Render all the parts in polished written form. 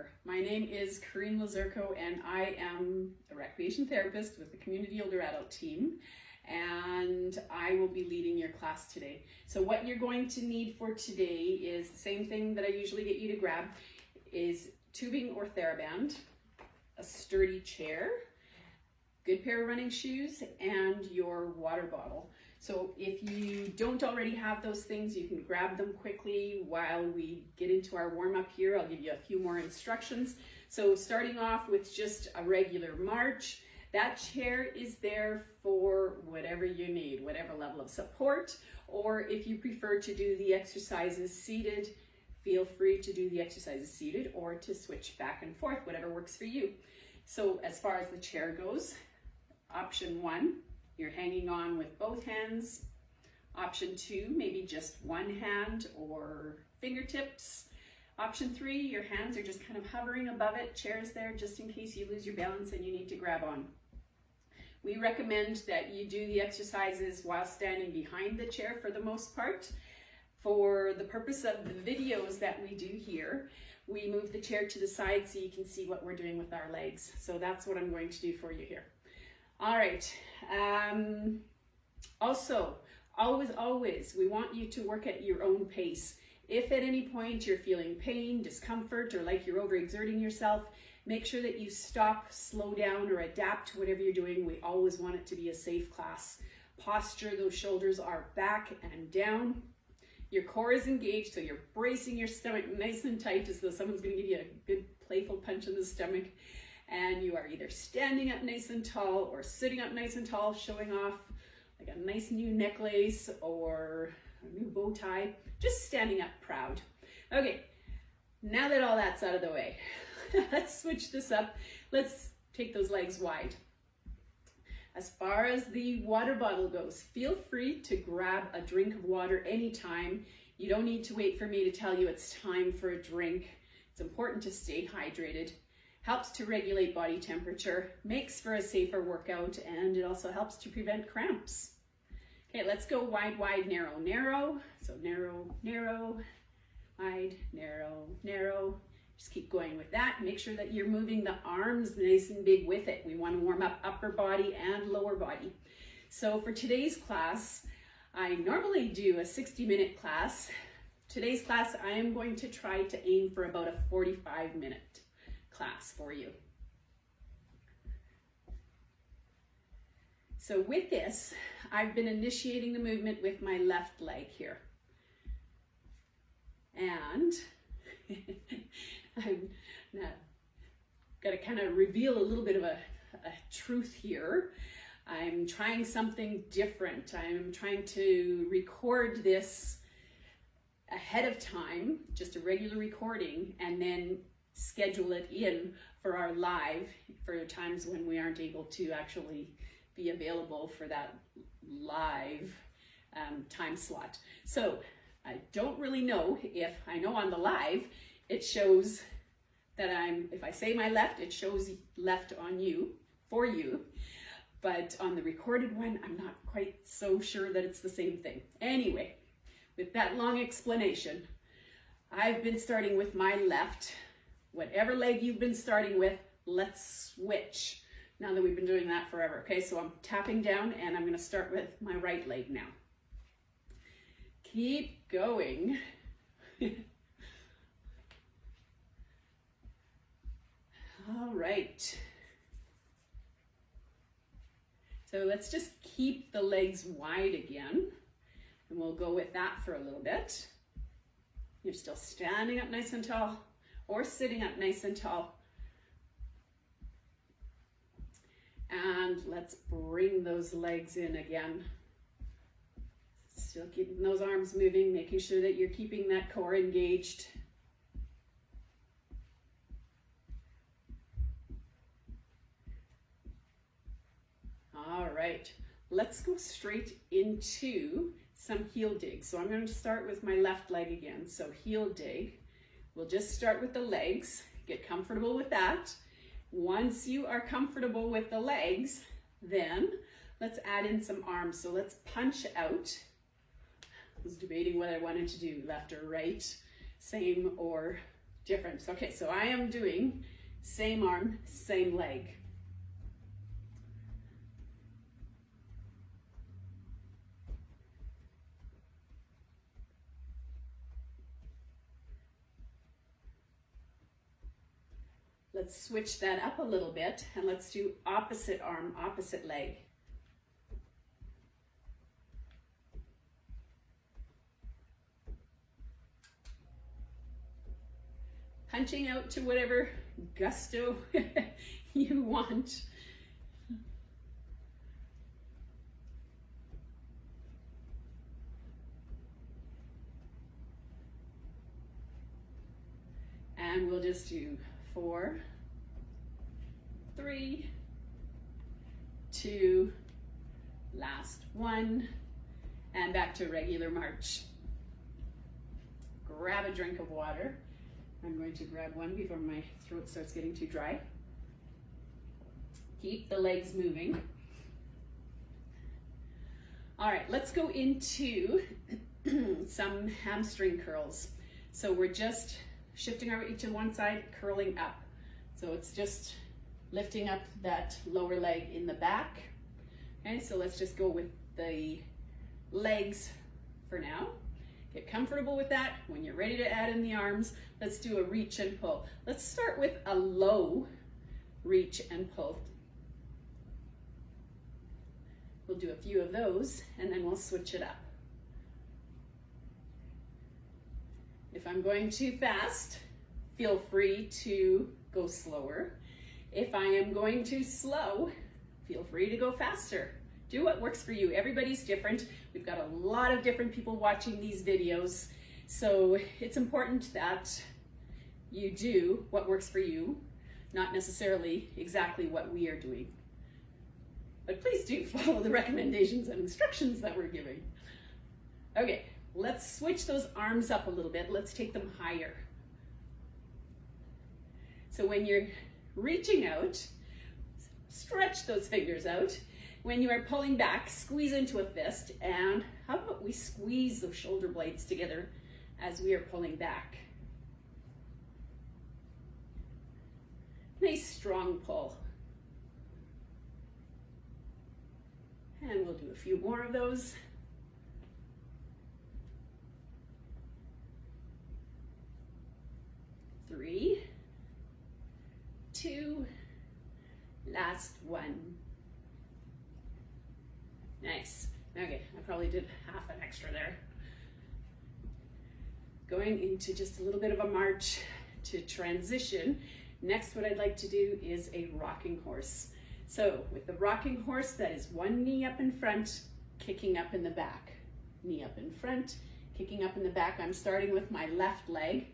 there. My name is Kereen and I am a recreation therapist with the Community Older Adult team, and I will be leading your class today. So what you're going to need for today is the same thing that I usually get you to grab, is tubing or TheraBand, a sturdy chair, good pair of running shoes, and your water bottle. So if you don't already have those things, you can grab them quickly while we get into our warm-up here. I'll give you a few more instructions. So starting off with just a regular march, that chair is there for whatever you need, whatever level of support, or if you prefer to do the exercises seated, feel free to do the exercises seated or to switch back and forth, whatever works for you. So as far as the chair goes, option 1, you're hanging on with both hands. Option 2, maybe just one hand or fingertips. Option 3, your hands are just kind of hovering above it. Chair's there just in case you lose your balance and you need to grab on. We recommend that you do the exercises while standing behind the chair for the most part. For the purpose of the videos that we do here, we move the chair to the side so you can see what we're doing with our legs. So that's what I'm going to do for you here. All right. Also, always, we want you to work at your own pace. If at any point you're feeling pain, discomfort, or like you're overexerting yourself, make sure that you stop, slow down, or adapt to whatever you're doing. We always want it to be a safe class. Posture, those shoulders are back and down. Your core is engaged, so you're bracing your stomach nice and tight as though someone's going to give you a good playful punch in the stomach. And you are either standing up nice and tall or sitting up nice and tall, showing off like a nice new necklace or a new bow tie, just standing up proud. Okay, now that all that's out of the way, let's switch this up. Let's take those legs wide. As far as the water bottle goes, feel free to grab a drink of water anytime. You don't need to wait for me to tell you it's time for a drink. It's important to stay hydrated. Helps to regulate body temperature, makes for a safer workout, and it also helps to prevent cramps. Okay, let's go wide, wide, narrow, narrow. So narrow, narrow, wide, narrow, narrow. Just keep going with that. Make sure that you're moving the arms nice and big with it. We want to warm up upper body and lower body. So for today's class, I normally do a 60-minute class. Today's class, I am going to try to aim for about a 45-minute class for you. So with this, I've been initiating the movement with my left leg here. And I'm now got to kind of reveal a little bit of a truth here. I'm trying something different. I'm trying to record this ahead of time, just a regular recording, and then schedule it in for our live for times when we aren't able to actually be available for that live time slot. So I don't really know if I know on the live it shows that if I say my left, it shows left on you, for you, but on the recorded one, I'm not quite so sure that it's the same thing. Anyway, with that long explanation, I've been starting with my left. Whatever leg you've been starting with, let's switch. Now that we've been doing that forever. Okay, so I'm tapping down and I'm going to start with my right leg now. Keep going. All right. So let's just keep the legs wide again. And we'll go with that for a little bit. You're still standing up nice and tall, or sitting up nice and tall. And let's bring those legs in again. Still keeping those arms moving, making sure that you're keeping that core engaged. All right, let's go straight into some heel digs. So I'm going to start with my left leg again. So heel dig. We'll just start with the legs, get comfortable with that. Once you are comfortable with the legs, then let's add in some arms. So let's punch out. I was debating whether I wanted to do left or right, same or different. Okay, so I am doing same arm, same leg. Let's switch that up a little bit and let's do opposite arm, opposite leg. Punching out to whatever gusto you want. And we'll just do 4, 3, 2, last 1, and back to regular march. Grab a drink of water. I'm going to grab one before my throat starts getting too dry. Keep the legs moving. All right, let's go into some hamstring curls. So we're just shifting our weight to one side, curling up. So it's just lifting up that lower leg in the back. Okay, so let's just go with the legs for now. Get comfortable with that. When you're ready to add in the arms, let's do a reach and pull. Let's start with a low reach and pull. We'll do a few of those and then we'll switch it up. If I'm going too fast, feel free to go slower. If I am going too slow, feel free to go faster. Do what works for you. Everybody's different. We've got a lot of different people watching these videos. So it's important that you do what works for you, not necessarily exactly what we are doing. But please do follow the recommendations and instructions that we're giving. Okay, let's switch those arms up a little bit. Let's take them higher. So when you're reaching out, stretch those fingers out. When you are pulling back, squeeze into a fist, and how about we squeeze those shoulder blades together as we are pulling back. Nice strong pull. And we'll do a few more of those. Three, 2, last 1. Nice. Okay, I probably did half an extra there. Going into just a little bit of a march to transition. Next, what I'd like to do is a rocking horse. So with the rocking horse, that is one knee up in front, kicking up in the back. Knee up in front, kicking up in the back. I'm starting with my left leg.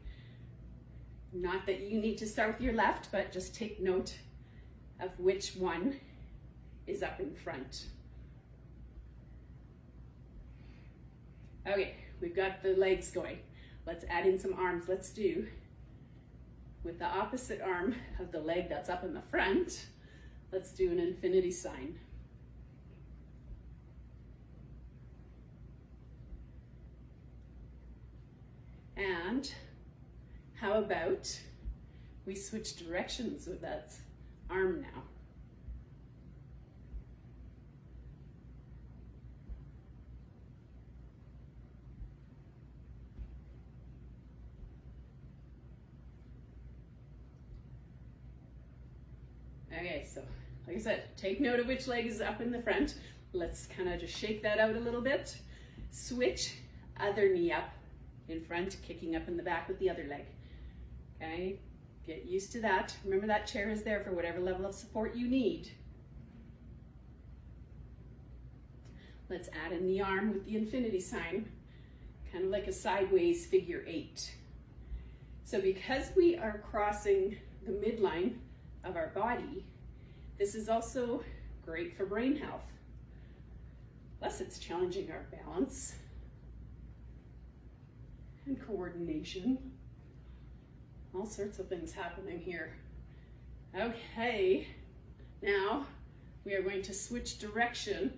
Not that you need to start with your left, but just take note of which one is up in front. Okay, we've got the legs going. Let's add in some arms. Let's do, with the opposite arm of the leg that's up in the front, let's do an infinity sign. And how about we switch directions with that arm now? Okay, so like I said, take note of which leg is up in the front. Let's kind of just shake that out a little bit. Switch other knee up in front, kicking up in the back with the other leg. Okay, get used to that. Remember that chair is there for whatever level of support you need. Let's add in the arm with the infinity sign, kind of like a sideways figure 8. So because we are crossing the midline of our body, this is also great for brain health. Plus it's challenging our balance and coordination. All sorts of things happening here. Okay, now we are going to switch direction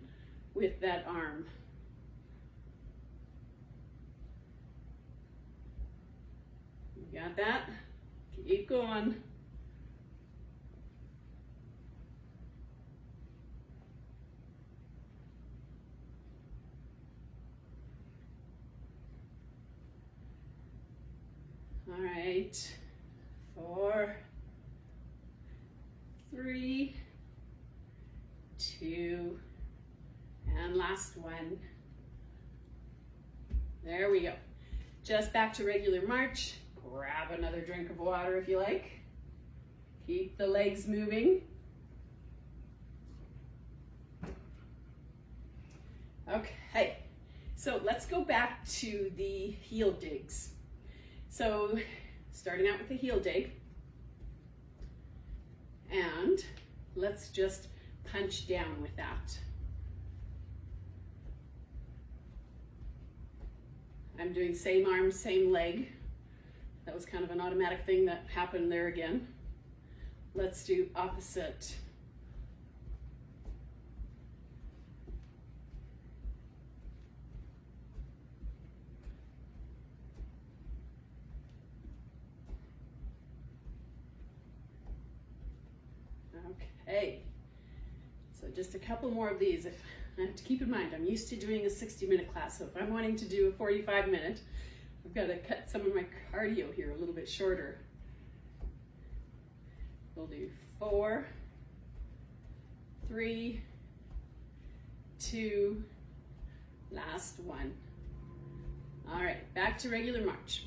with that arm. You got that? Keep going. All right, 4, 3, 2, and last one. There we go. Just back to regular march. Grab another drink of water if you like. Keep the legs moving. Okay, so let's go back to the heel digs. So starting out with the heel dig, and let's just punch down with that. I'm doing same arm, same leg. That was kind of an automatic thing that happened there again. Let's do opposite. Okay, so just a couple more of these. If I have to keep in mind, I'm used to doing a 60-minute class, so if I'm wanting to do a 45-minute, I've got to cut some of my cardio here a little bit shorter. We'll do 4, 3, 2, last one. All right, back to regular march.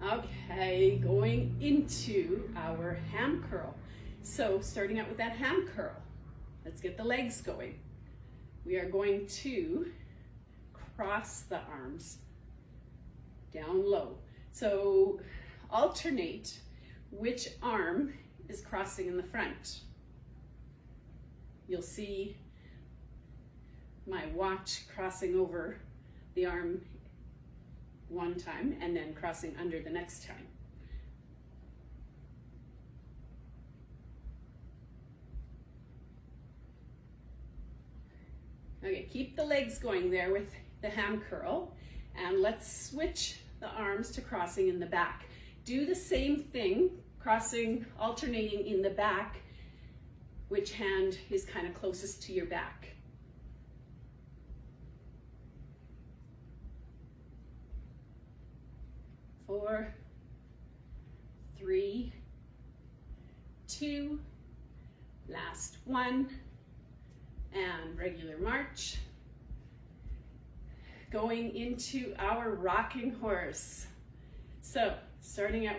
Okay, going into our ham curl. So starting out with that ham curl, let's get the legs going. We are going to cross the arms down low. So alternate which arm is crossing in the front. You'll see my watch crossing over the arm one time and then crossing under the next time. Okay, keep the legs going there with the ham curl, and let's switch the arms to crossing in the back. Do the same thing, crossing, alternating in the back, which hand is kind of closest to your back. Four, 3, 2, last one. And regular march. Going into our rocking horse. So starting out,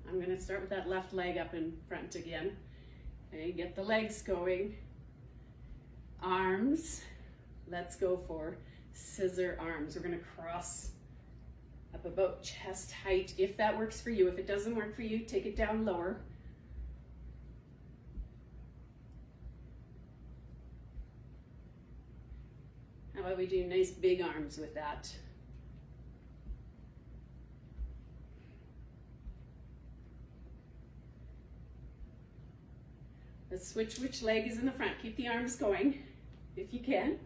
I'm going to start with that left leg up in front again. Okay, get the legs going. Arms, let's go for scissor arms. We're going to cross up about chest height if that works for you. If it doesn't work for you, take it down lower. How about we do nice big arms with that? Let's switch which leg is in the front. Keep the arms going if you can.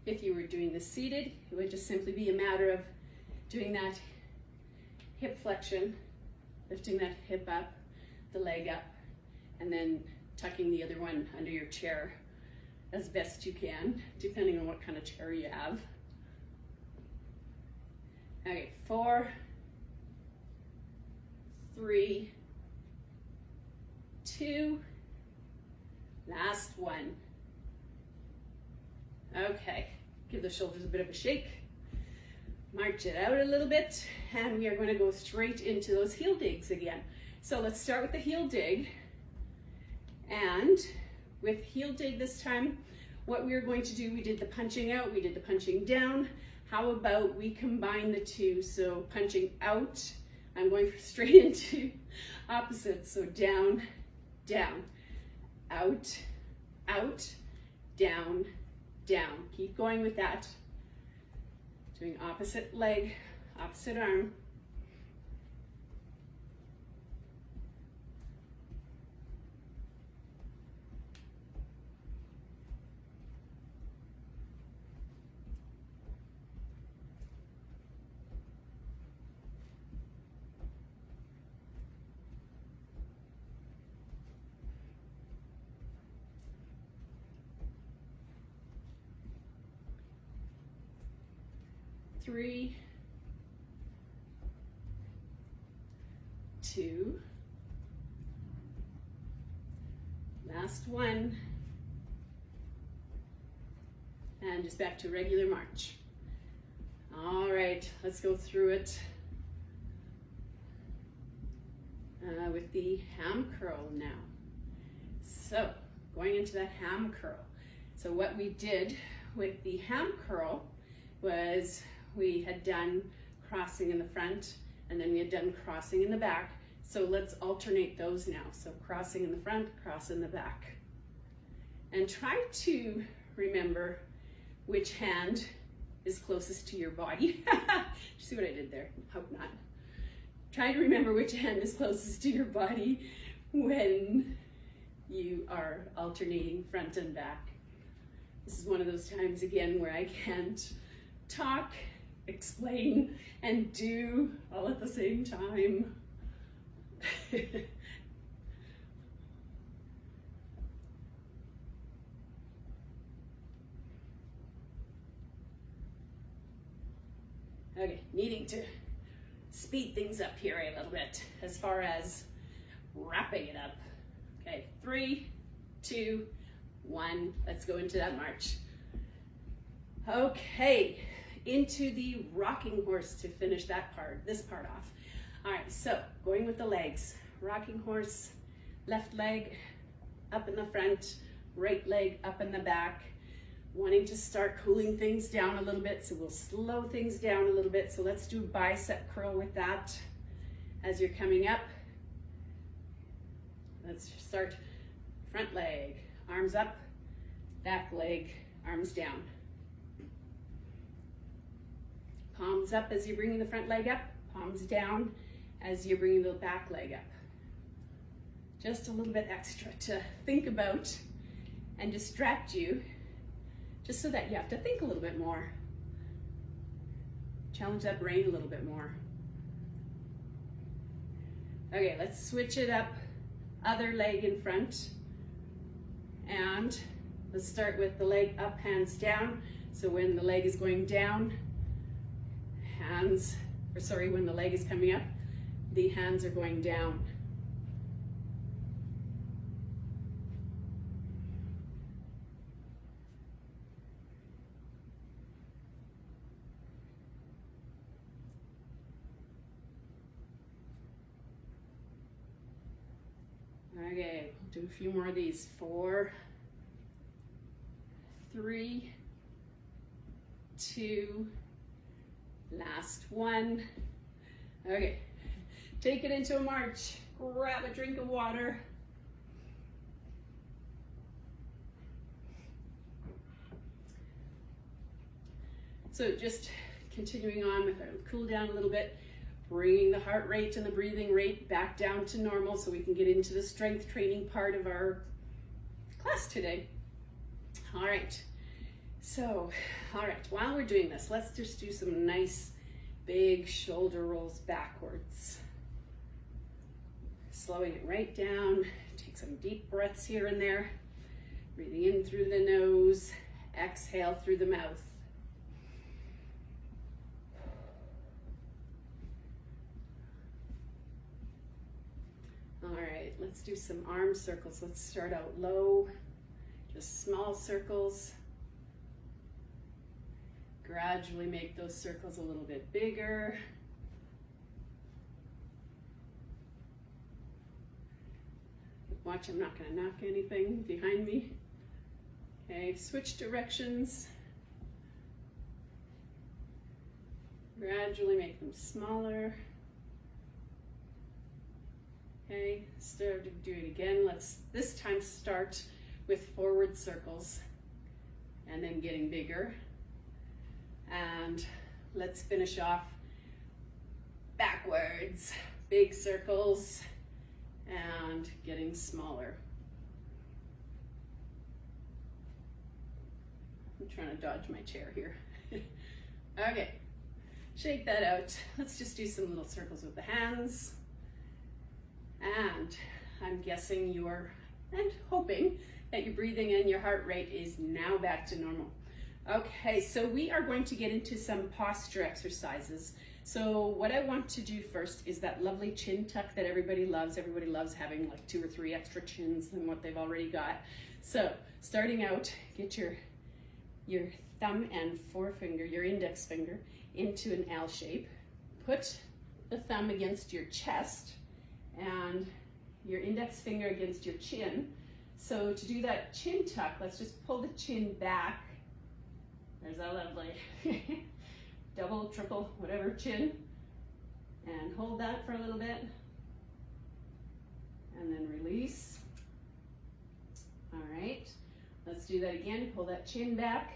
If you were doing this seated, it would just simply be a matter of doing that hip flexion, lifting that hip up, the leg up, and then tucking the other one under your chair as best you can, depending on what kind of chair you have. Okay, 4, 3, 2, last one. Okay, give the shoulders a bit of a shake. March it out a little bit, and we are going to go straight into those heel digs again. So let's start with the heel dig. And with heel dig this time, what we are going to do, we did the punching out, we did the punching down. How about we combine the two? So punching out, I'm going straight into opposites. So down, down, out, out, down, down. Keep going with that. Doing opposite leg, opposite arm. Three, 2, last one, and just back to regular march. All right, let's go through it with the ham curl now. So going into that ham curl. So what we did with the ham curl was we had done crossing in the front and then we had done crossing in the back. So let's alternate those now. So crossing in the front, cross in the back. And try to remember which hand is closest to your body. See what I did there? Hope not. Try to remember which hand is closest to your body when you are alternating front and back. This is one of those times again where I can't talk, explain, and do all at the same time. Okay, needing to speed things up here a little bit as far as wrapping it up. Okay, 3, 2, 1, let's go into that march. Okay, into the rocking horse to finish that part, this part off. All right, so going with the legs, rocking horse, left leg up in the front, right leg up in the back, wanting to start cooling things down a little bit, so we'll slow things down a little bit. So let's do bicep curl with that as you're coming up. Let's start front leg, arms up, back leg, arms down. Palms up as you're bringing the front leg up, palms down as you're bringing the back leg up. Just a little bit extra to think about and distract you, just so that you have to think a little bit more. Challenge that brain a little bit more. Okay, let's switch it up. Other leg in front. And let's start with the leg up, hands down. So when the leg is going down, when the leg is coming up, the hands are going down. Okay, do a few more of these. 4, 3, 2, last one. Okay, take it into a march. Grab a drink of water. So just continuing on with our cool down a little bit, bringing the heart rate and the breathing rate back down to normal so we can get into the strength training part of our class today. All right, so, while we're doing this, let's just do some nice big shoulder rolls backwards. Slowing it right down, take some deep breaths here and there. Breathing in through the nose, exhale through the mouth. All right, let's do some arm circles. Let's start out low, just small circles. Gradually make those circles a little bit bigger. Watch, I'm not going to knock anything behind me. Okay, switch directions. Gradually make them smaller. Okay, start to do it again. Let's this time start with forward circles and then getting bigger. And let's finish off backwards. Big circles and getting smaller. I'm trying to dodge my chair here. Okay, shake that out. Let's just do some little circles with the hands. And I'm guessing and hoping that your breathing and your heart rate is now back to normal. Okay, so we are going to get into some posture exercises. So what I want to do first is that lovely chin tuck that everybody loves. Everybody loves having like 2 or 3 extra chins than what they've already got. So starting out, get your thumb and forefinger, your index finger, into an L shape. Put the thumb against your chest and your index finger against your chin. So to do that chin tuck, let's just pull the chin back. There's that lovely double, triple, whatever chin. And hold that for a little bit. And then release. All right, let's do that again. Pull that chin back.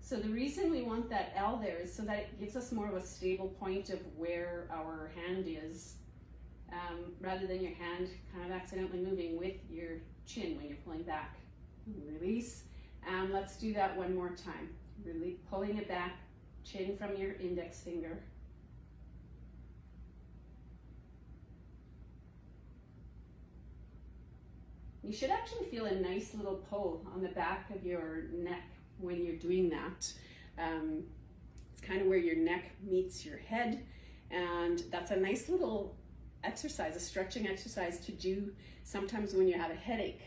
So the reason we want that L there is so that it gives us more of a stable point of where our hand is, rather than your hand kind of accidentally moving with your chin when you're pulling back. Release. And let's do that one more time. Really pulling it back, chin from your index finger. You should actually feel a nice little pull on the back of your neck when you're doing that. It's kind of where your neck meets your head, and that's a nice little exercise, a stretching exercise to do sometimes when you have a headache.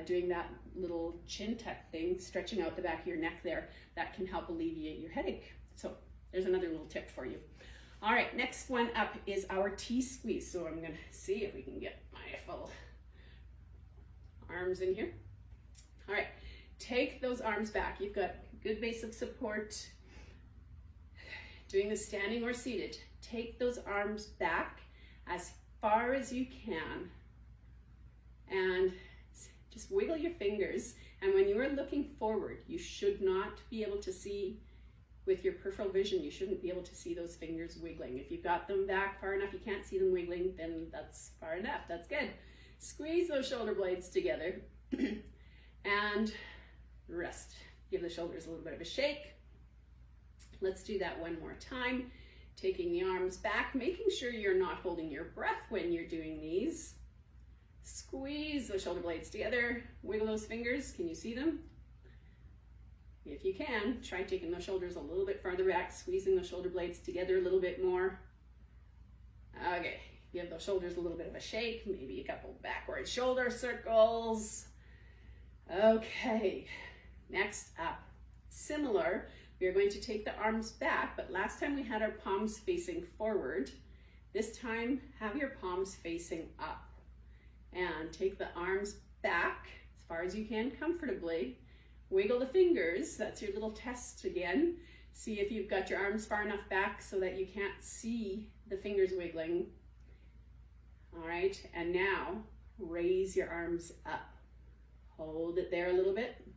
Doing that little chin tuck thing, stretching out the back of your neck there, that can help alleviate your headache. So there's another little tip for you. All right, next one up is our T squeeze. So I'm gonna see if we can get my full arms in here. All right, take those arms back. You've got a good base of support. Doing this standing or seated. Take those arms back as far as you can and just wiggle your fingers. And when you are looking forward, you should not be able to see with your peripheral vision, you shouldn't be able to see those fingers wiggling. If you've got them back far enough, you can't see them wiggling, then that's far enough, that's good. Squeeze those shoulder blades together and rest. Give the shoulders a little bit of a shake. Let's do that one more time. Taking the arms back, making sure you're not holding your breath when you're doing these. Squeeze those shoulder blades together, wiggle those fingers. Can you see them? If you can, try taking those shoulders a little bit farther back, squeezing those shoulder blades together a little bit more. Okay, give those shoulders a little bit of a shake, maybe a couple backward shoulder circles. Okay, next up, similar, we are going to take the arms back, but last time we had our palms facing forward. This time, have your palms facing up. And take the arms back as far as you can comfortably. Wiggle the fingers, that's your little test again. See if you've got your arms far enough back so that you can't see the fingers wiggling. All right, and now raise your arms up. Hold it there a little bit.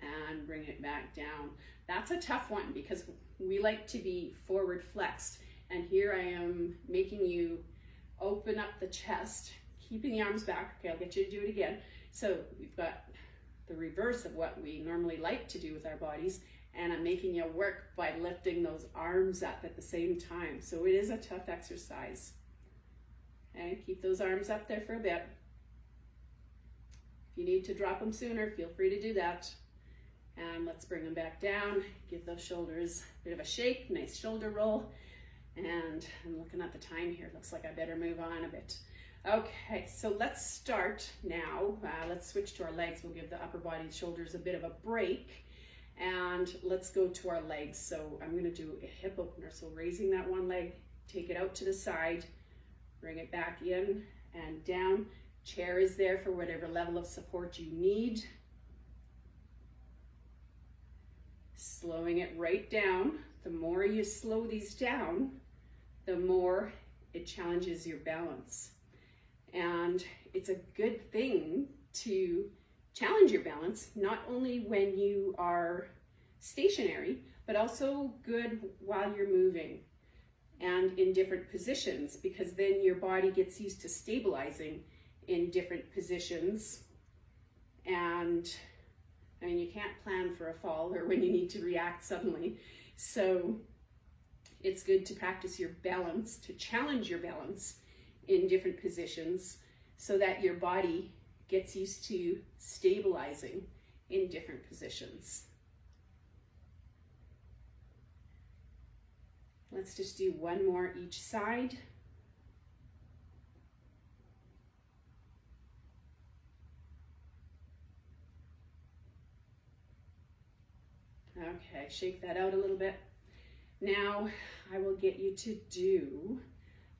And bring it back down. That's a tough one because we like to be forward flexed. And here I am making you open up the chest, keeping the arms back. Okay, I'll get you to do it again. So we've got the reverse of what we normally like to do with our bodies, and I'm making you work by lifting those arms up at the same time. So it is a tough exercise. Okay, keep those arms up there for a bit. If you need to drop them sooner, feel free to do that. And let's bring them back down. Give those shoulders a bit of a shake, nice shoulder roll. And I'm looking at the time here. Looks like I better move on a bit. Okay, so let's start now. Let's switch to our legs. We'll give the upper body and shoulders a bit of a break. And let's go to our legs. So I'm gonna do a hip opener. So raising that one leg, take it out to the side, bring it back in and down. Chair is there for whatever level of support you need. Slowing it right down. The more you slow these down, the more it challenges your balance. And it's a good thing to challenge your balance, not only when you are stationary, but also good while you're moving and in different positions, because then your body gets used to stabilizing in different positions. And I mean, you can't plan for a fall or when you need to react suddenly. So it's good to practice your balance, to challenge your balance in different positions so that your body gets used to stabilizing in different positions. Let's just do one more each side. Okay, shake that out a little bit. Now I will get you to do,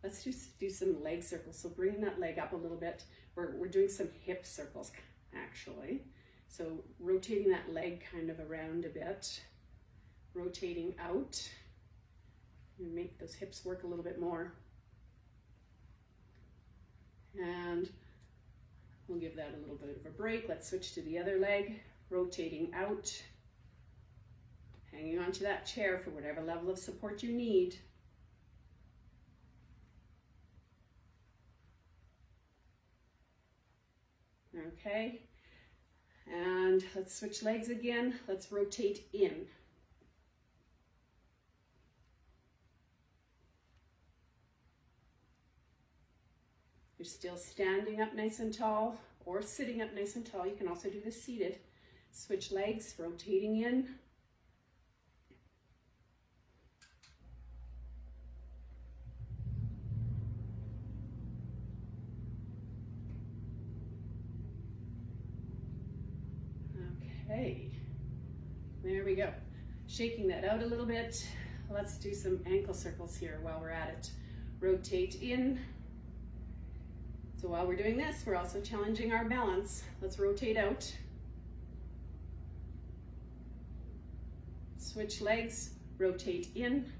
let's just do some leg circles. So bring that leg up a little bit. We're doing some hip circles actually. So rotating that leg kind of around a bit, rotating out, and make those hips work a little bit more. And we'll give that a little bit of a break. Let's switch to the other leg, rotating out, hanging onto that chair for whatever level of support you need. Okay, and let's switch legs again. Let's rotate in. You're still standing up nice and tall or sitting up nice and tall. You can also do this seated. Switch legs, rotating in. Okay, there we go. Shaking that out a little bit. Let's do some ankle circles here while we're at it. Rotate in. So while we're doing this, we're also challenging our balance. Let's rotate out. Switch legs, rotate in.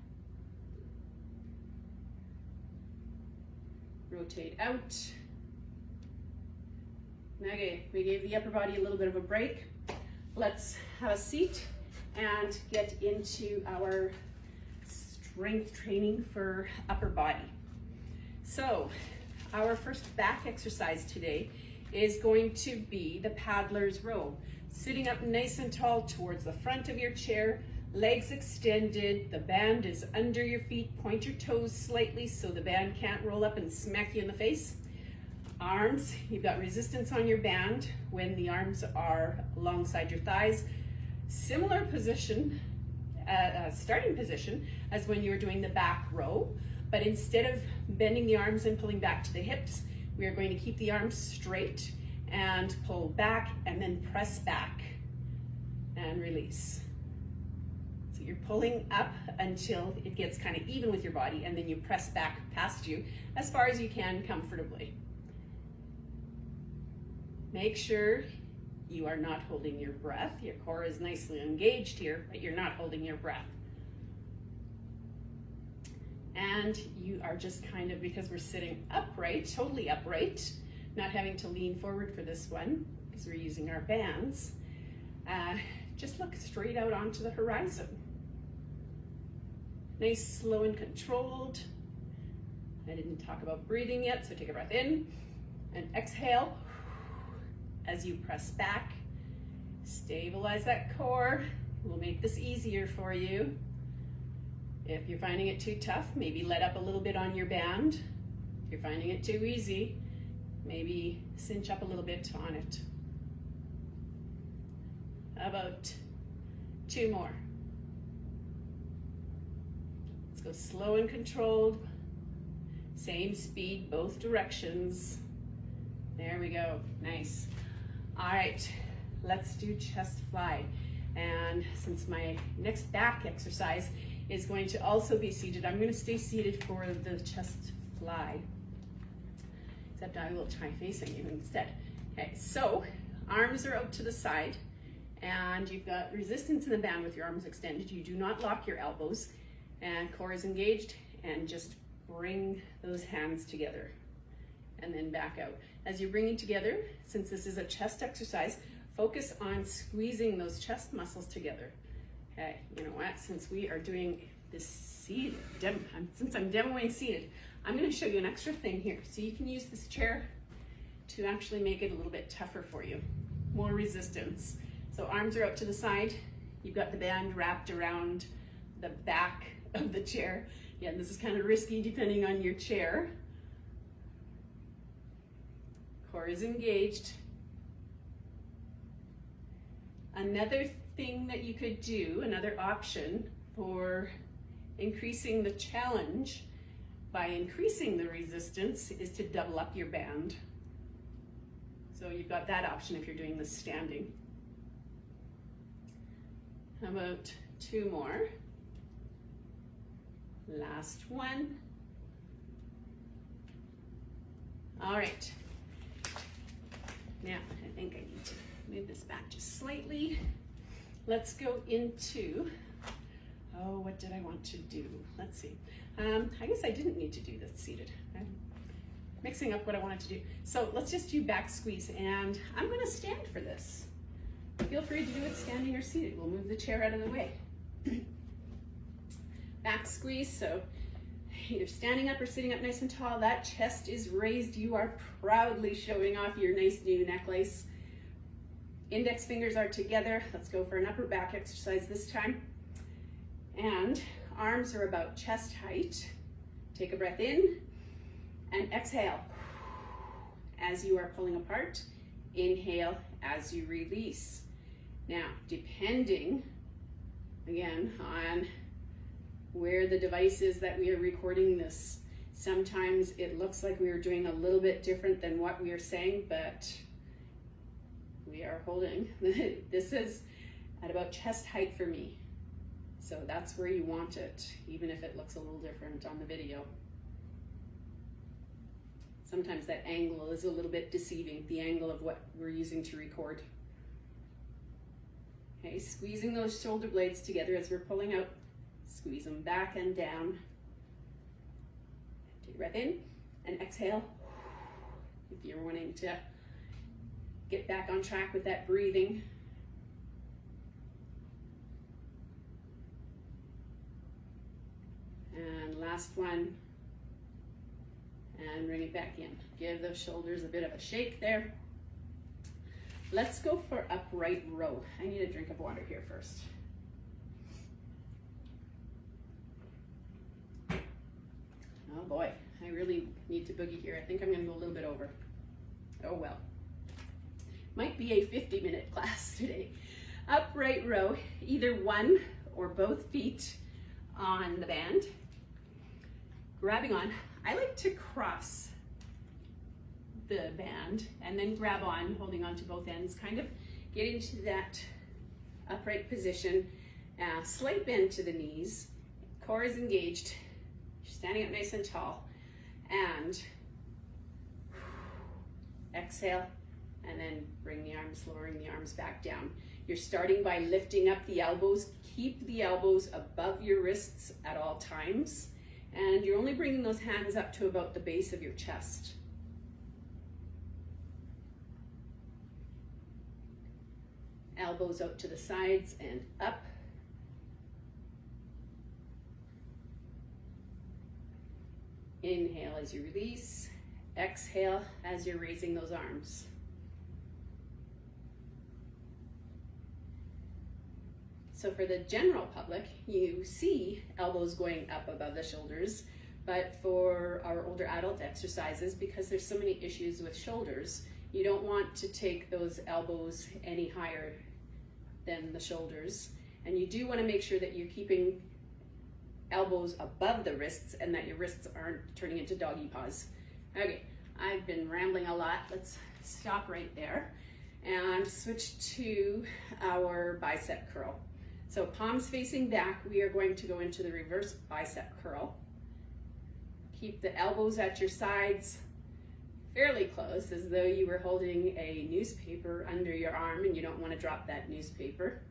Rotate out. Okay, we gave the upper body a little bit of a break. Let's have a seat and get into our strength training for upper body. So our first back exercise today is going to be the paddler's row. Sitting up nice and tall towards the front of your chair, legs extended, the band is under your feet, point your toes slightly so the band can't roll up and smack you in the face. Arms, you've got resistance on your band when the arms are alongside your thighs. Similar position, starting position as when you were doing the back row. But instead of bending the arms and pulling back to the hips, we are going to keep the arms straight and pull back and then press back and release. So you're pulling up until it gets kind of even with your body, and then you press back past you as far as you can comfortably. Make sure you are not holding your breath. Your core is nicely engaged here, but you're not holding your breath. And you are just kind of, because we're sitting upright, totally upright, not having to lean forward for this one, because we're using our bands, just look straight out onto the horizon. Nice, slow and controlled. I didn't talk about breathing yet, so take a breath in and exhale as you press back. Stabilize that core. We'll make this easier for you. If you're finding it too tough, maybe let up a little bit on your band. If you're finding it too easy, maybe cinch up a little bit on it. How about 2 more? Let's go slow and controlled. Same speed, both directions. There we go, nice. All right, let's do chest fly. And since my next back exercise is going to also be seated, I'm going to stay seated for the chest fly. Except I will try facing you instead. Okay, so arms are out to the side and you've got resistance in the band with your arms extended. You do not lock your elbows and core is engaged, and just bring those hands together and then back out. As you're bringing together, since this is a chest exercise, focus on squeezing those chest muscles together. Okay, you know what? Since we are doing this seated, since I'm demoing seated, I'm going to show you an extra thing here. So you can use this chair to actually make it a little bit tougher for you. More resistance. So arms are out to the side. You've got the band wrapped around the back of the chair. Yeah, this is kind of risky depending on your chair. Core is engaged. Another thing that you could do, another option for increasing the challenge by increasing the resistance, is to double up your band. So you've got that option if you're doing this standing. How about 2 more? Last one. All right. Now, I think I need to move this back just slightly. Let's go into, oh, what did I want to do? Let's see. I guess I didn't need to do this seated. I'm mixing up what I wanted to do. So let's just do back squeeze, and I'm gonna stand for this. Feel free to do it standing or seated. We'll move the chair out of the way. Back squeeze, so either standing up or sitting up nice and tall. That chest is raised. You are proudly showing off your nice new necklace. Index fingers are together. Let's go for an upper back exercise this time. And arms are about chest height. Take a breath in and exhale as you are pulling apart. Inhale as you release. Now, depending, again, on where the device is that we are recording this, sometimes it looks like we are doing a little bit different than what we are saying, but we are holding. This is at about chest height for me. So that's where you want it, even if it looks a little different on the video. Sometimes that angle is a little bit deceiving, the angle of what we're using to record. Okay, squeezing those shoulder blades together as we're pulling out. Squeeze them back and down. Take a breath in and exhale. If you're wanting to get back on track with that breathing. And last one. And bring it back in. Give those shoulders a bit of a shake there. Let's go for upright row. I need a drink of water here first. Oh boy, I really need to boogie here. I think I'm gonna go a little bit over. Oh well. Might be a 50-minute class today. Upright row, either one or both feet on the band. Grabbing on. I like to cross the band and then grab on, holding on to both ends, kind of get into that upright position. Slight bend to the knees. Core is engaged. Standing up nice and tall, and exhale, and then bring the arms, lowering the arms back down. You're starting by lifting up the elbows. Keep the elbows above your wrists at all times, and you're only bringing those hands up to about the base of your chest. Elbows out to the sides and up. Inhale as you release. Exhale as you're raising those arms. So for the general public, you see elbows going up above the shoulders, but for our older adult exercises, because there's so many issues with shoulders, you don't want to take those elbows any higher than the shoulders. And you do want to make sure that you're keeping elbows above the wrists and that your wrists aren't turning into doggy paws. Okay, I've been rambling a lot. Let's stop right there and switch to our bicep curl. So palms facing back, we are going to go into the reverse bicep curl. Keep the elbows at your sides fairly close, as though you were holding a newspaper under your arm and you don't want to drop that newspaper.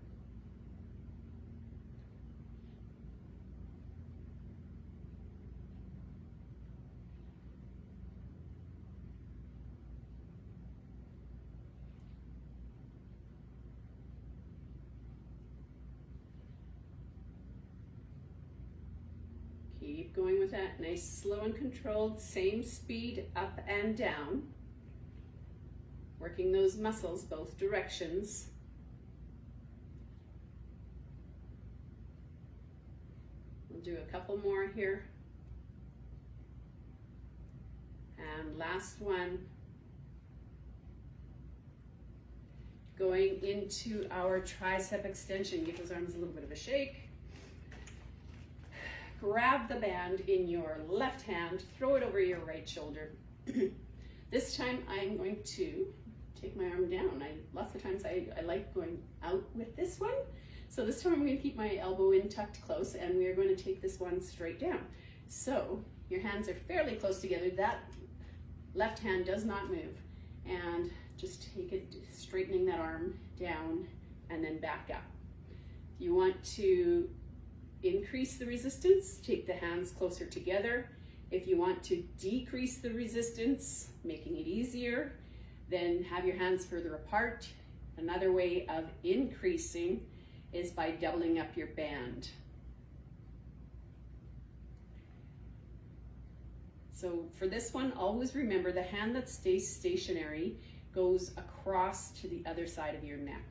Keep going with that. Nice, slow and controlled, same speed, up and down. Working those muscles both directions. We'll do a couple more here. And last one. Going into our tricep extension. Give those arms a little bit of a shake. Grab the band in your left hand, throw it over your right shoulder. This time I'm going to take my arm down. Lots of times I like going out with this one. So this time I'm going to keep my elbow in tucked close, and we are going to take this one straight down. So your hands are fairly close together. That left hand does not move. And just take it, straightening that arm down and then back up. If you want to increase the resistance, take the hands closer together. If you want to decrease the resistance, making it easier, then have your hands further apart. Another way of increasing is by doubling up your band. So for this one, always remember the hand that stays stationary goes across to the other side of your neck.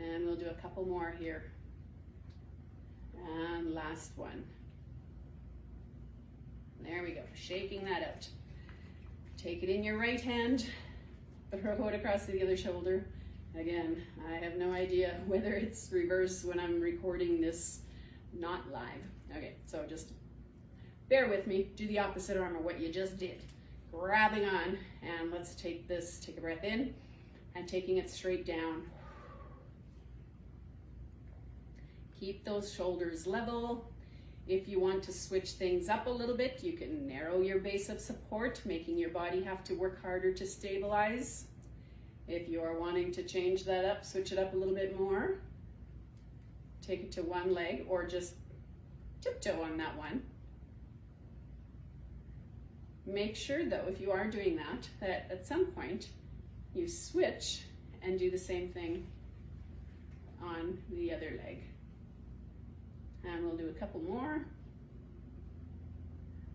And we'll do a couple more here. And last one. There we go, shaking that out. Take it in your right hand, throw it across to the other shoulder. Again, I have no idea whether it's reverse when I'm recording this not live. Okay, so just bear with me, do the opposite arm of what you just did. Grabbing on, and let's take this, take a breath in, and taking it straight down. Keep those shoulders level. If you want to switch things up a little bit, you can narrow your base of support, making your body have to work harder to stabilize. If you are wanting to change that up, switch it up a little bit more. Take it to one leg, or just tiptoe on that one. Make sure though, if you are doing that, that at some point you switch and do the same thing on the other leg. And we'll do a couple more.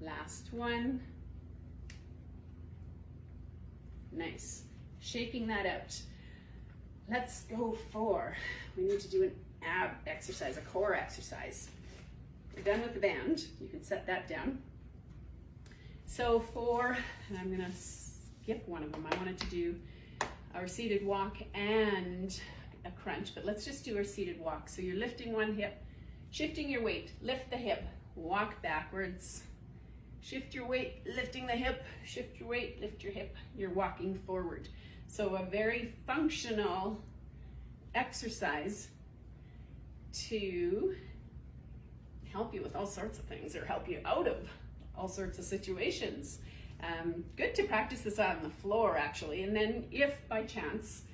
Last one. Nice. Shaking that out. Let's go for, we need to do an ab exercise, a core exercise. We're done with the band. You can set that down. So for, and I'm gonna skip one of them. I wanted to do our seated walk and a crunch, but let's just do our seated walk. So you're lifting one hip, shifting your weight, lift the hip, walk backwards, shift your weight, lifting the hip, shift your weight, lift your hip, you're walking forward. So a very functional exercise to help you with all sorts of things, or help you out of all sorts of situations. Good to practice this on the floor actually, and then if by chance,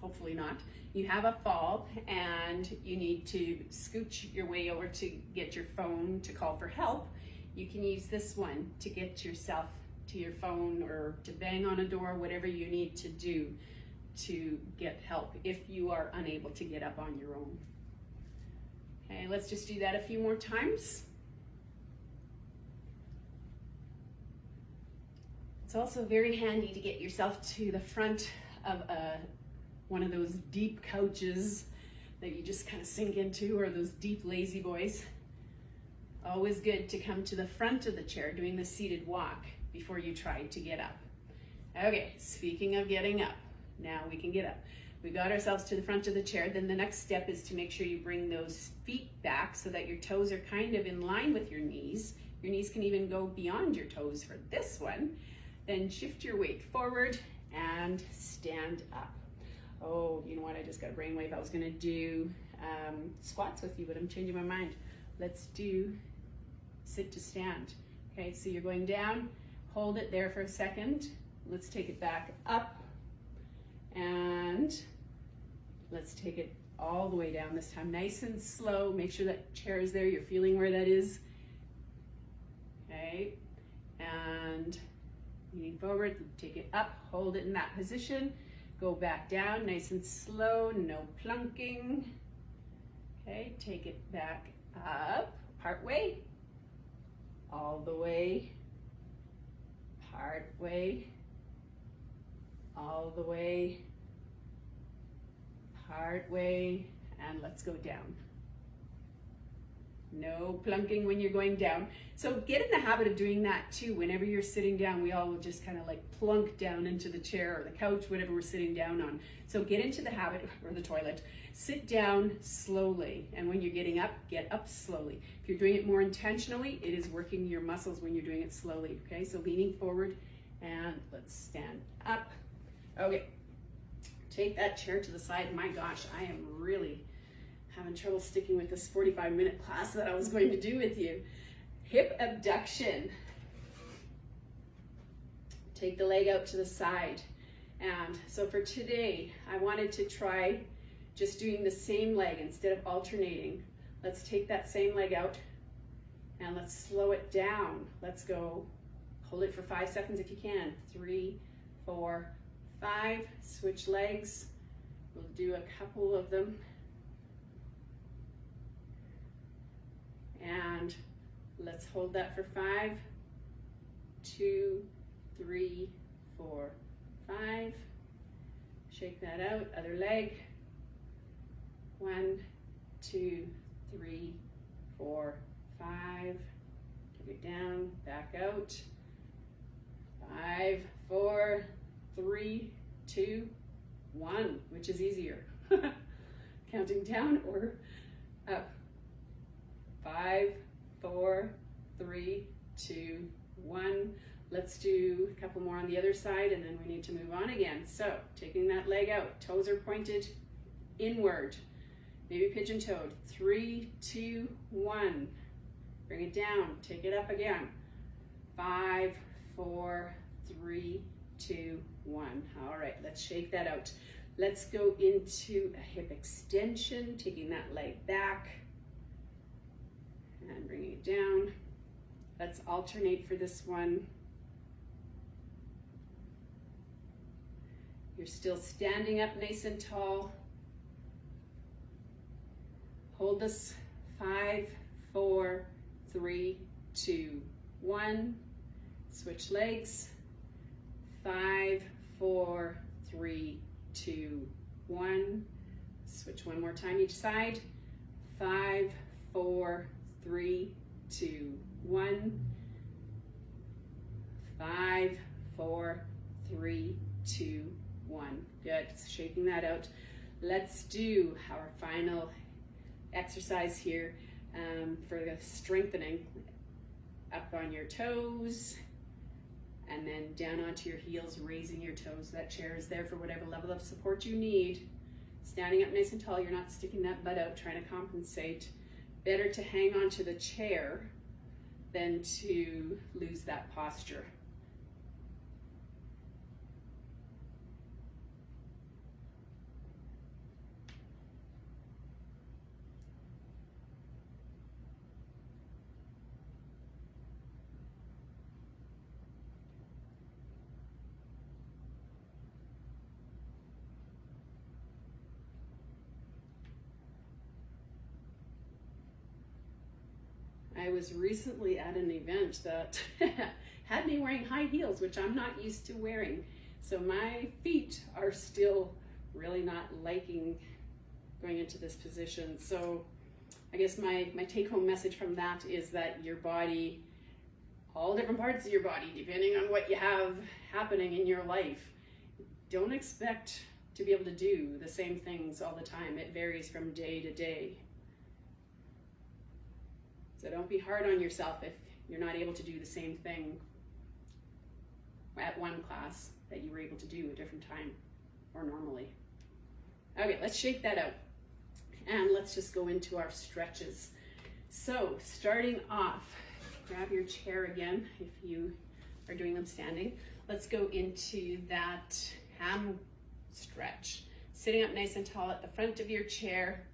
hopefully not, you have a fall and you need to scooch your way over to get your phone to call for help, you can use this one to get yourself to your phone or to bang on a door, whatever you need to do to get help if you are unable to get up on your own. Okay, let's just do that a few more times. It's also very handy to get yourself to the front of one of those deep couches that you just kind of sink into, or those deep lazy boys. Always good to come to the front of the chair doing the seated walk before you try to get up. Okay, speaking of getting up, now we can get up. We got ourselves to the front of the chair. Then the next step is to make sure you bring those feet back so that your toes are kind of in line with your knees. Your knees can even go beyond your toes for this one. Then shift your weight forward and stand up. Oh, you know what? I just got a brainwave. I was gonna do squats with you, but I'm changing my mind. Let's do sit to stand. Okay, so you're going down, hold it there for a second. Let's take it back up, and let's take it all the way down this time, nice and slow. Make sure that chair is there, you're feeling where that is. Okay, and Leaning forward, take it up, hold it in that position. Go back down, nice and slow, no plunking. Okay, take it back up, part way, all the way, part way, all the way, part way, and let's go down. No plunking when you're going down. So get in the habit of doing that too. Whenever you're sitting down, we all will just kind of like plunk down into the chair or the couch, whatever we're sitting down on. So get into the habit, or the toilet. Sit down slowly. And when you're getting up, get up slowly. If you're doing it more intentionally, it is working your muscles when you're doing it slowly. Okay, so leaning forward and let's stand up. Okay, take that chair to the side. My gosh, I am really having trouble sticking with this 45-minute class that I was going to do with you. Hip abduction. Take the leg out to the side. And so for today, I wanted to try just doing the same leg instead of alternating. Let's take that same leg out and let's slow it down. Let's go, hold it for 5 seconds if you can. 3, 4, 5, switch legs. We'll do a couple of them. And let's hold that for 5, 2, 3, 4, 5. Shake that out, other leg. 1, 2, 3, 4, 5. Take it down, back out. 5, 4, 3, 2, 1, which is easier. Counting down or up. 5, 4, 3, 2, 1. Let's do a couple more on the other side and then we need to move on again. So taking that leg out, toes are pointed inward, maybe pigeon-toed. 3, 2, 1. Bring it down, take it up again. 5, 4, 3, 2, 1. All right, let's shake that out. Let's go into a hip extension, taking that leg back and bringing it down. Let's alternate for this one. You're still standing up nice and tall. Hold this. 5, 4, 3, 2, 1. Switch legs. 5, 4, 3, 2, 1. Switch one more time each side. 5, 4, 3, 2, 1. 5, 4, 3, 2, 1. Good. Shaking that out. Let's do our final exercise here for the strengthening. Up on your toes and then down onto your heels, raising your toes. That chair is there for whatever level of support you need. Standing up nice and tall, you're not sticking that butt out trying to compensate. Better to hang onto the chair than to lose that posture. I was recently at an event that had me wearing high heels, which I'm not used to wearing. So my feet are still really not liking going into this position. So I guess my take-home message from that is that your body, all different parts of your body, depending on what you have happening in your life, don't expect to be able to do the same things all the time. It varies from day to day. So don't be hard on yourself if you're not able to do the same thing at one class that you were able to do a different time or normally. Okay, let's shake that out. And let's just go into our stretches. So starting off, grab your chair again if you are doing them standing. Let's go into that ham stretch. Sitting up nice and tall at the front of your chair.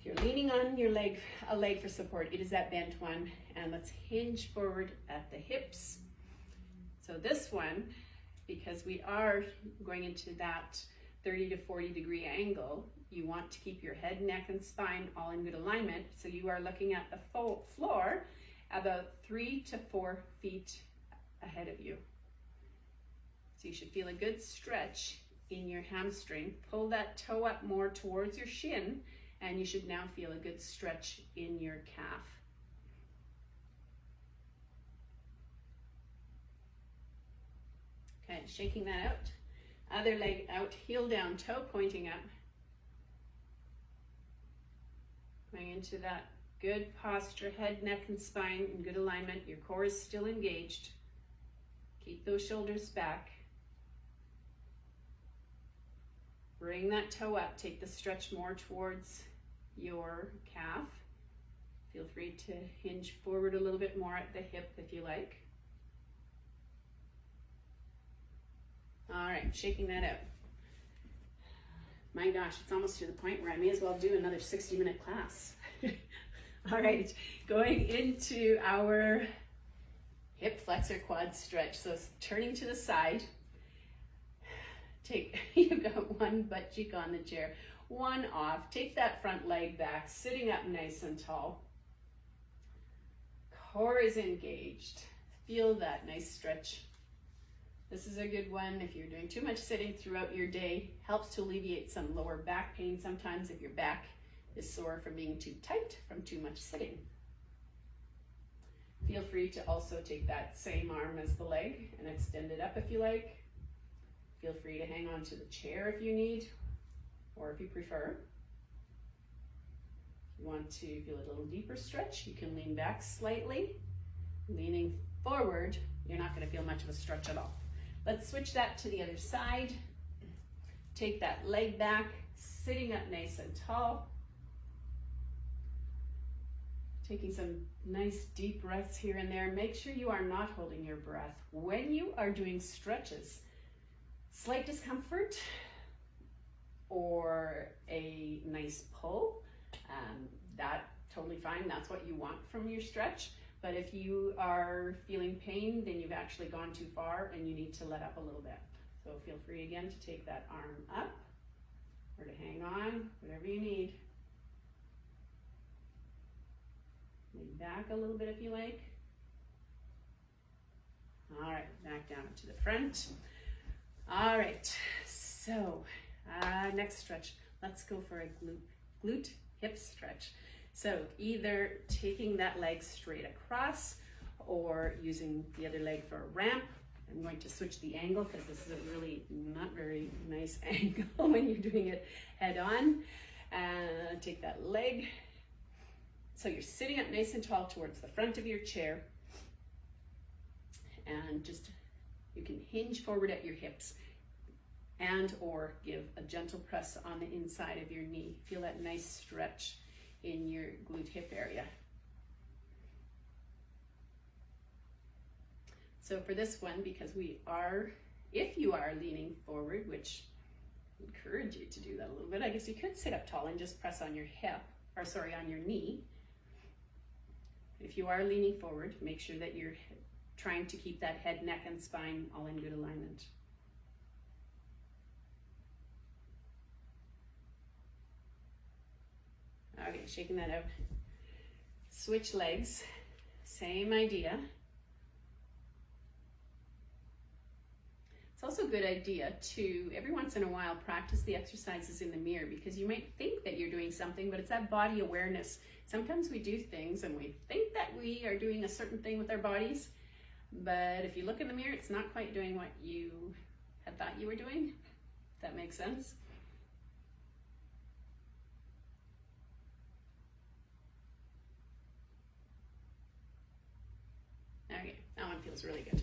If you're leaning on your leg, a leg for support, it is that bent one. And let's hinge forward at the hips. So So this one, because we are going into that 30 to 40 degree angle, you want to keep your head, neck, and spine all in good alignment. So you are looking at the floor about 3 to 4 feet ahead of you. So you should feel a good stretch in your hamstring. Pull that toe up more towards your shin, and you should now feel a good stretch in your calf. Okay, shaking that out. Other leg out, heel down, toe pointing up. Going into that good posture, head, neck, and spine in good alignment. Your core is still engaged. Keep those shoulders back. Bring that toe up. Take the stretch more towards your calf. Feel free to hinge forward a little bit more at the hip if you like. All right, shaking that out. My gosh, it's almost to the point where I may as well do another 60-minute class. All right, going into our hip flexor quad stretch. So turning to the side, you've got one butt cheek on the chair, one off. Take that front leg back, sitting up nice and tall. Core is engaged. Feel that nice stretch. This is a good one if you're doing too much sitting throughout your day. Helps to alleviate some lower back pain sometimes if your back is sore from being too tight from too much sitting. Feel free to also take that same arm as the leg and extend it up if you like. Feel free to hang on to the chair if you need, or if you prefer. If you want to feel a little deeper stretch, you can lean back slightly. Leaning forward, you're not going to feel much of a stretch at all. Let's switch that to the other side. Take that leg back, sitting up nice and tall. Taking some nice deep breaths here and there. Make sure you are not holding your breath. When you are doing stretches, slight discomfort or a nice pull, that's totally fine. That's what you want from your stretch. But if you are feeling pain, then you've actually gone too far and you need to let up a little bit. So feel free again to take that arm up or to hang on, whatever you need. Lean back a little bit if you like. All right, back down to the front. All right, so next stretch. Let's go for a glute hip stretch. So either taking that leg straight across or using the other leg for a ramp. I'm going to switch the angle because this is a really not very nice angle when you're doing it head on. And take that leg. So you're sitting up nice and tall towards the front of your chair. And just, you can hinge forward at your hips and or give a gentle press on the inside of your knee. Feel that nice stretch in your glute hip area. So for this one, because if you are leaning forward, which I encourage you to do that a little bit, I guess you could sit up tall and just press on your on your knee. If you are leaning forward, make sure that you're trying to keep that head, neck, and spine all in good alignment. Okay, shaking that out. Switch legs, same idea. It's also a good idea to, every once in a while, practice the exercises in the mirror, because you might think that you're doing something, but it's that body awareness. Sometimes we do things and we think that we are doing a certain thing with our bodies, but if you look in the mirror, it's not quite doing what you had thought you were doing. If that makes sense. Okay, that one feels really good.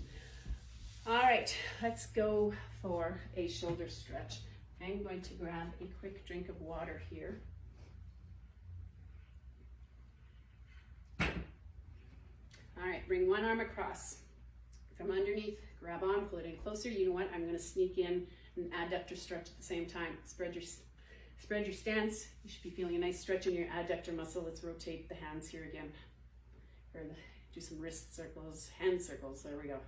All right, let's go for a shoulder stretch. I'm going to grab a quick drink of water here. All right, bring one arm across. From underneath, grab on, pull it in closer. You know what? I'm going to sneak in an adductor stretch at the same time. Spread your stance. You should be feeling a nice stretch in your adductor muscle. Let's rotate the hands here again. Do some wrist circles, hand circles. There we go.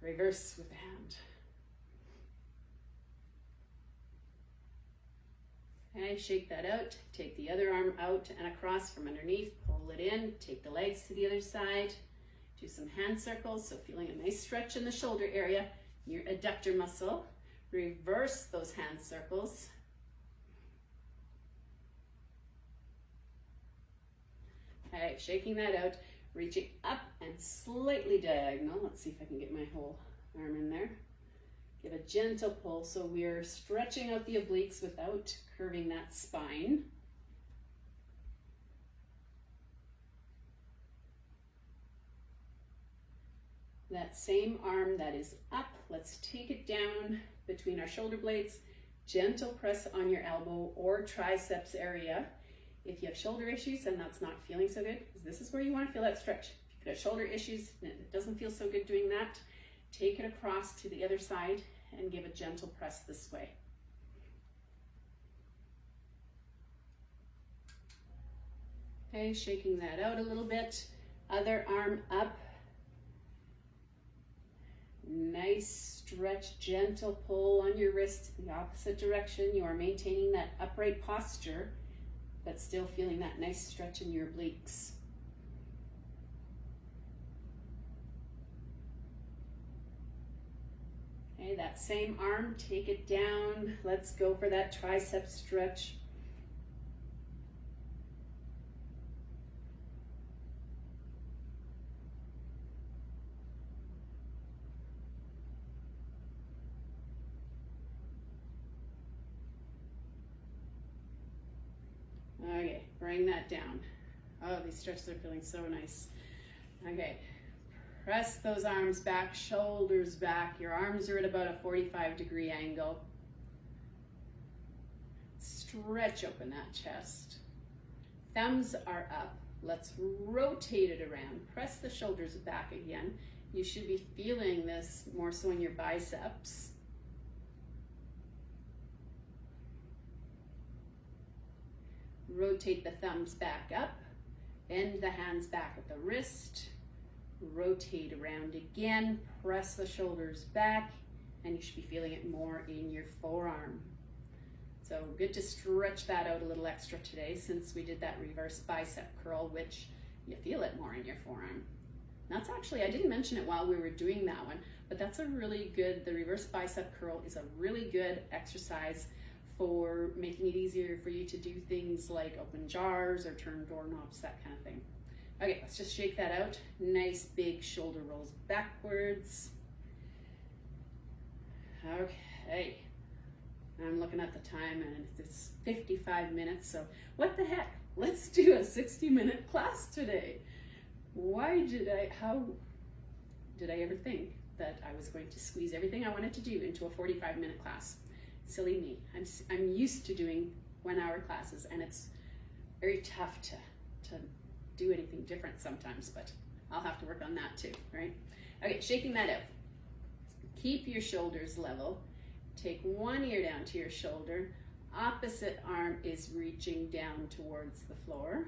Reverse with the hand. Okay, shake that out. Take the other arm out and across from underneath. Pull it in. Take the legs to the other side. Do some hand circles. So feeling a nice stretch in the shoulder area, your adductor muscle. Reverse those hand circles. Okay, shaking that out. Reaching up and slightly diagonal. Let's see if I can get my whole arm in there. Give a gentle pull so we're stretching out the obliques without curving that spine. That same arm that is up, let's take it down between our shoulder blades. Gentle press on your elbow or triceps area. If you have shoulder issues and that's not feeling so good, because this is where you want to feel that stretch. If you've got shoulder issues and it doesn't feel so good doing that, take it across to the other side and give a gentle press this way. Okay, shaking that out a little bit. Other arm up. Nice stretch, gentle pull on your wrist the opposite direction. You are maintaining that upright posture, but still feeling that nice stretch in your obliques. Okay, that same arm, take it down. Let's go for that tricep stretch. Okay, bring that down. Oh, these stretches are feeling so nice. Okay, press those arms back, shoulders back. Your arms are at about a 45-degree angle. Stretch open that chest. Thumbs are up. Let's rotate it around. Press the shoulders back again. You should be feeling this more so in your biceps. Rotate the thumbs back up, bend the hands back at the wrist, rotate around again, press the shoulders back, and you should be feeling it more in your forearm. So good to stretch that out a little extra today since we did that reverse bicep curl, which you feel it more in your forearm. That's actually, I didn't mention it while we were doing that one, but that's a really good, the reverse bicep curl is a really good exercise for making it easier for you to do things like open jars or turn doorknobs, that kind of thing. Okay, let's just shake that out. Nice big shoulder rolls backwards. Okay, I'm looking at the time and it's 55 minutes, so what the heck? Let's do a 60-minute class today. How did I ever think that I was going to squeeze everything I wanted to do into a 45-minute class? Silly me. I'm used to doing 1-hour classes and it's very tough to do anything different sometimes, but I'll have to work on that too, right? Okay, shaking that out. Keep your shoulders level. Take one ear down to your shoulder. Opposite arm is reaching down towards the floor.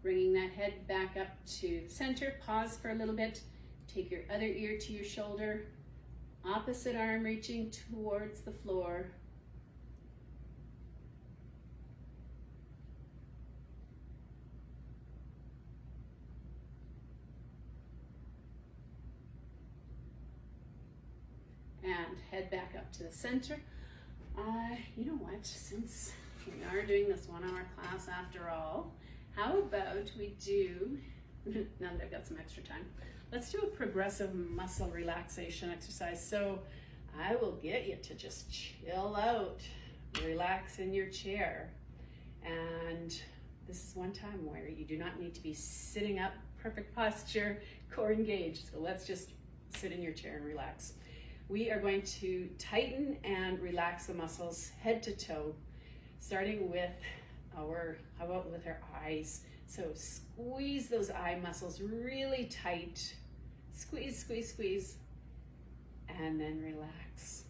Bringing that head back up to the center, pause for a little bit, take your other ear to your shoulder, opposite arm reaching towards the floor. And head back up to the center. You know what, since we are doing this 1-hour class after all, how about we do, now that I've got some extra time, let's do a progressive muscle relaxation exercise. So I will get you to just chill out, relax in your chair. And this is one time where you do not need to be sitting up, perfect posture, core engaged. So let's just sit in your chair and relax. We are going to tighten and relax the muscles head to toe, starting with how about with our eyes? So squeeze those eye muscles really tight. Squeeze, squeeze, squeeze. and then relax.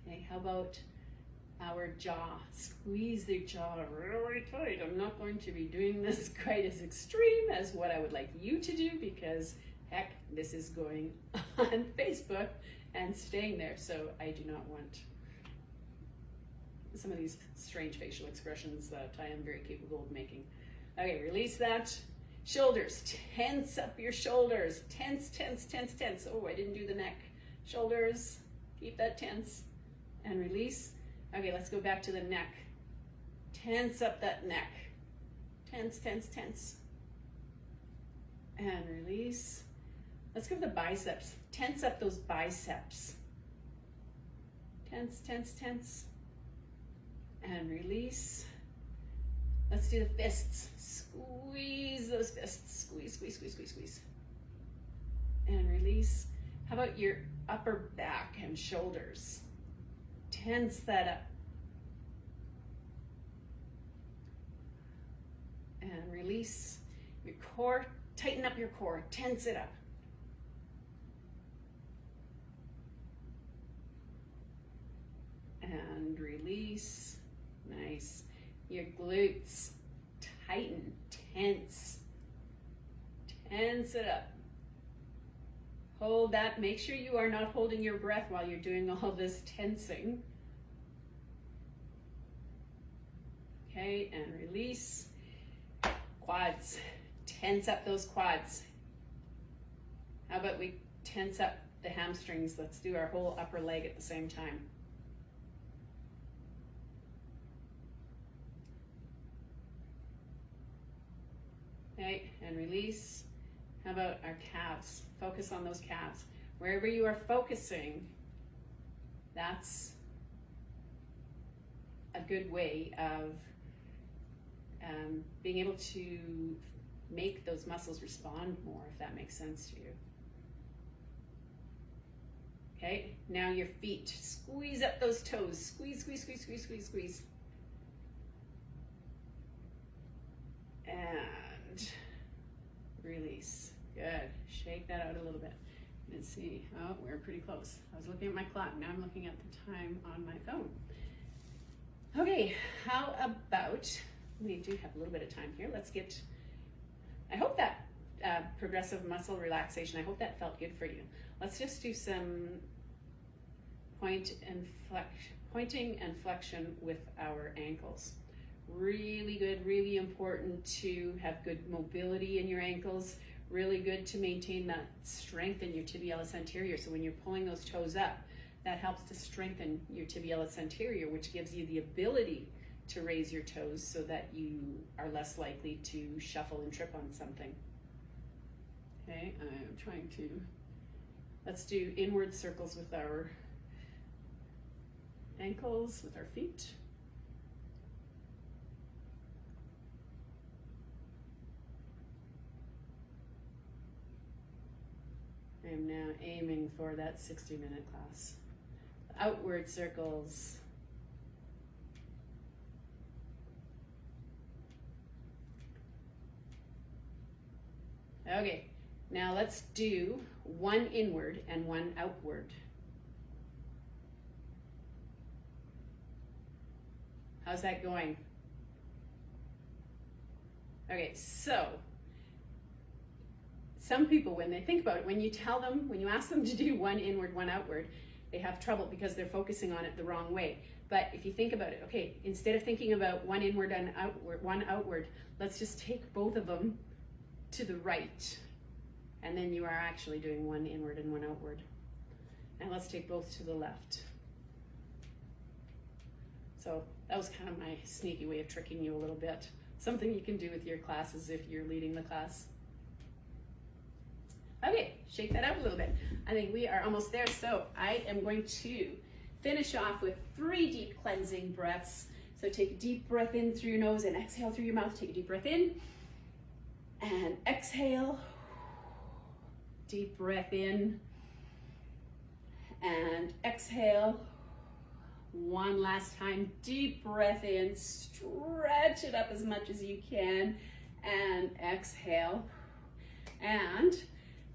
Okay, how about our jaw? Squeeze the jaw really tight. I'm not going to be doing this quite as extreme as what I would like you to do, because heck, this is going on Facebook and staying there, so I do not want some of these strange facial expressions that I am very capable of making. Okay, release that. Shoulders, tense up your shoulders. Tense, tense, tense, tense. Oh, I didn't do the neck. Shoulders, keep that tense. And release. Okay, let's go back to the neck. Tense up that neck. Tense, tense, tense. And release. Let's go to the biceps. Tense up those biceps. Tense, tense, tense. And release. Let's do the fists. Squeeze those fists. Squeeze, squeeze, squeeze, squeeze, squeeze. And release. How about your upper back and shoulders? Tense that up. And release. Your core, tighten up your core. Tense it up. And release. Nice. Your glutes, tighten, tense. Tense it up. Hold that. Make sure you are not holding your breath while you're doing all this tensing. Okay, and release. Quads. Tense up those quads. How about we tense up the hamstrings? Let's do our whole upper leg at the same time. Okay, and release. How about our calves? Focus on those calves. Wherever you are focusing, that's a good way of being able to make those muscles respond more, if that makes sense to you. Okay, now your feet. Squeeze up those toes. Squeeze, squeeze, squeeze, squeeze, squeeze, squeeze. And release. Good. Shake that out a little bit. Let's see. Oh, we're pretty close. I was looking at my clock. Now I'm looking at the time on my phone. Okay, how about, we do have a little bit of time here. Let's get, I hope that progressive muscle relaxation, I hope that felt good for you. Let's just do some pointing and flexion with our ankles. Really good, really important to have good mobility in your ankles. Really good to maintain that strength in your tibialis anterior. So when you're pulling those toes up, that helps to strengthen your tibialis anterior, which gives you the ability to raise your toes so that you are less likely to shuffle and trip on something. Okay, I'm trying to, let's do inward circles with our ankles, with our feet. I am now aiming for that 60-minute class. Outward circles. Okay, now let's do one inward and one outward. How's that going? Okay, so some people, when they think about it, when you tell them, when you ask them to do one inward, one outward, they have trouble because they're focusing on it the wrong way. But if you think about it, okay, instead of thinking about one inward and outward, one outward, let's just take both of them to the right. And then you are actually doing one inward and one outward. And let's take both to the left. So that was kind of my sneaky way of tricking you a little bit. Something you can do with your classes if you're leading the class. Okay, shake that out a little bit. I think we are almost there. So I am going to finish off with 3 deep cleansing breaths. So take a deep breath in through your nose and exhale through your mouth. Take a deep breath in and exhale. Deep breath in and exhale. One last time, deep breath in, stretch it up as much as you can and exhale. And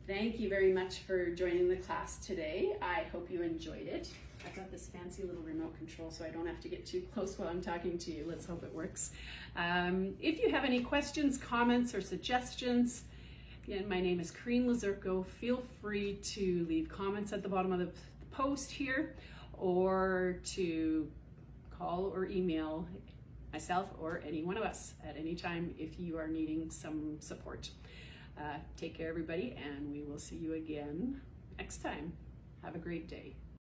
Thank you very much for joining the class today. I hope you enjoyed it. I've got this fancy little remote control so I don't have to get too close while I'm talking to you. Let's hope it works. If you have any questions, comments, or suggestions, again, my name is Kereen Lazurko. Feel free to leave comments at the bottom of the post here, or to call or email myself or any one of us at any time if you are needing some support. Take care, everybody, and we will see you again next time. Have a great day.